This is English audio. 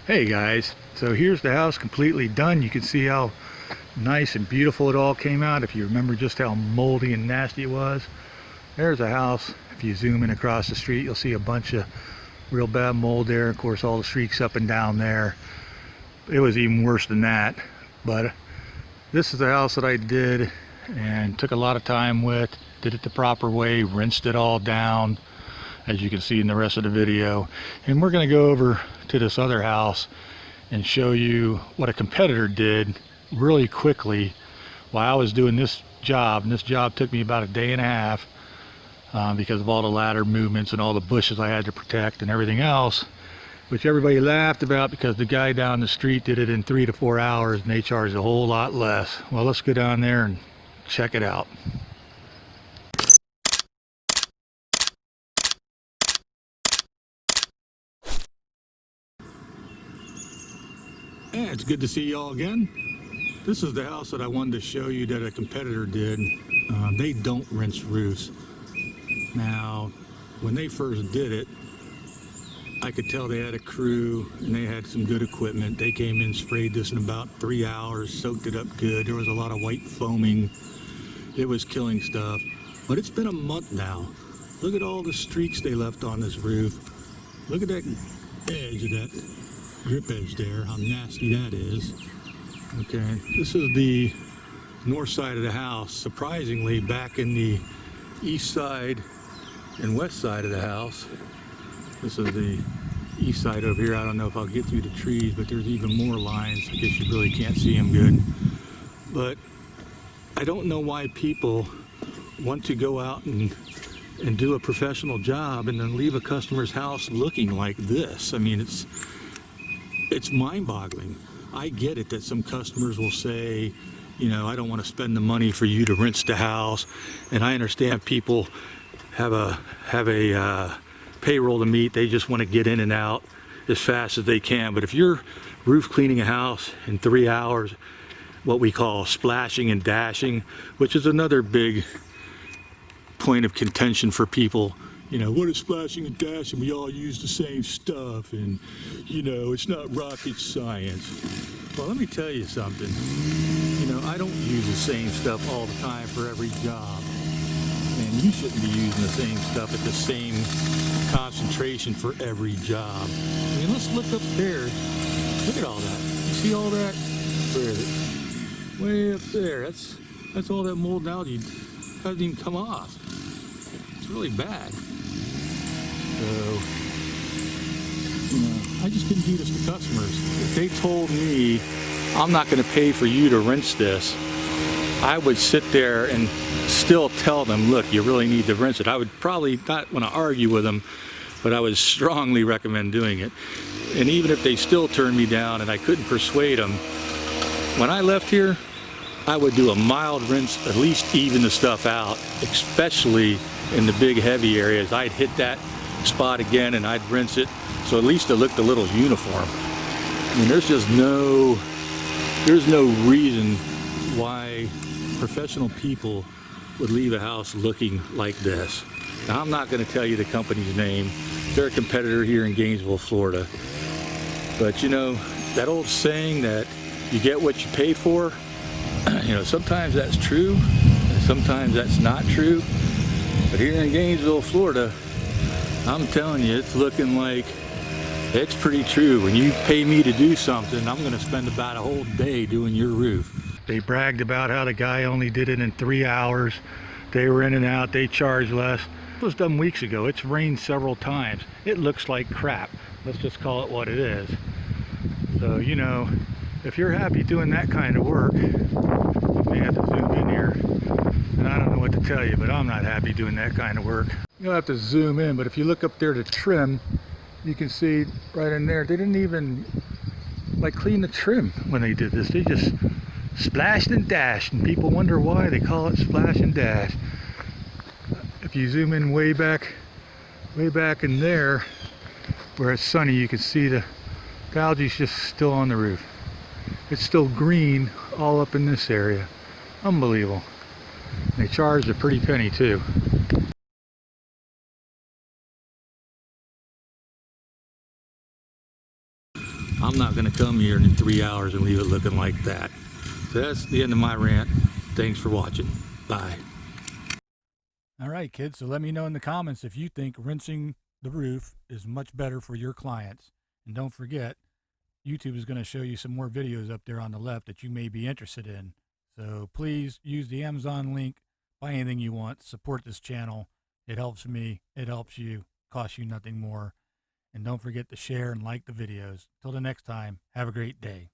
Hey guys, so here's the house completely done. You can see how nice and beautiful it all came out. If you remember just how moldy and nasty it was. There's a house. If you zoom in across the street, you'll see a bunch of real bad mold there. Of course, all the streaks up and down there. It was even worse than that. But this is the house that I did and took a lot of time with. Did it the proper way, rinsed it all down, as you can see in the rest of the video. And we're going to go over to this other house and show you what a competitor did really quickly while I was doing this job. And this job took me about a day and a half because of all the ladder movements and all the bushes I had to protect and everything else, which everybody laughed about because the guy down the street did it in 3 to 4 hours and they charged a whole lot less. Well, let's go down there and check it out. Yeah, it's good to see y'all again. This is the house that I wanted to show you that a competitor did. They don't rinse roofs. Now, when they first did it, I could tell they had a crew and they had some good equipment. They came in, sprayed this in about 3 hours, soaked it up good. There was a lot of white foaming. It was killing stuff. But it's been a month now. Look at all the streaks they left on this roof. Look at that edge of that drip edge there, how nasty that is. Okay, this is the north side of the house. Surprisingly, back in the east side and west side of the house. This is the east side over here. I don't know if I'll get through the trees, but there's even more lines. I guess you really can't see them good. But I don't know why people want to go out and do a professional job and then leave a customer's house looking like this. I mean, it's mind-boggling. I get it that some customers will say, you know, I don't want to spend the money for you to rinse the house, and I understand people have a payroll to meet. They just want to get in and out as fast as they can. But if you're roof cleaning a house in 3 hours, what we call splashing and dashing, which is another big point of contention for people. You know, what is splashing and dashing? We all use the same stuff, and you know, it's not rocket science. Well, let me tell you something. You know, I don't use the same stuff all the time for every job, and you shouldn't be using the same stuff at the same concentration for every job. I mean, let's look up there. Look at all that. You see all that? Where is it? Way up there. That's all that mold and algae hasn't even come off. It's really bad. So, you know, I just couldn't do this to customers. If they told me, I'm not going to pay for you to rinse this, I would sit there and still tell them, look, you really need to rinse it. I would probably not want to argue with them, but I would strongly recommend doing it. And even if they still turned me down and I couldn't persuade them, when I left here, I would do a mild rinse, at least even the stuff out, especially in the big heavy areas. I'd hit that spot again and I'd rinse it, so at least it looked a little uniform. I mean, there's no reason why professional people would leave a house looking like this. Now, I'm not going to tell you the company's name. They're a competitor here in Gainesville, Florida. But you know, that old saying that you get what you pay for, you know, sometimes that's true and sometimes that's not true. But here in Gainesville, Florida, I'm telling you, it's looking like it's pretty true. When you pay me to do something, I'm going to spend about a whole day doing your roof. They bragged about how the guy only did it in 3 hours. They were in and out, they charged less. It was done weeks ago. It's rained several times. It looks like crap. Let's just call it what it is. So, you know, if you're happy doing that kind of work, you may have to zoom in here. And I don't know what to tell you, but I'm not happy doing that kind of work. You'll have to zoom in, but if you look up there to trim, you can see right in there, they didn't even like clean the trim when they did this. They just splashed and dashed, and people wonder why they call it splash and dash. If you zoom in way back in there where it's sunny, you can see the algae's just still on the roof. It's still green all up in this area. Unbelievable. And they charged a pretty penny too. I'm not going to come here in 3 hours and leave it looking like that. So that's the end of my rant. Thanks for watching. Bye. All right, kids, so let me know in the comments if you think rinsing the roof is much better for your clients. And don't forget, YouTube is going to show you some more videos up there on the left that you may be interested in. So please use the Amazon link, buy anything you want, support this channel. It helps me, it helps you, costs you nothing more. And don't forget to share and like the videos. Till the next time, have a great day.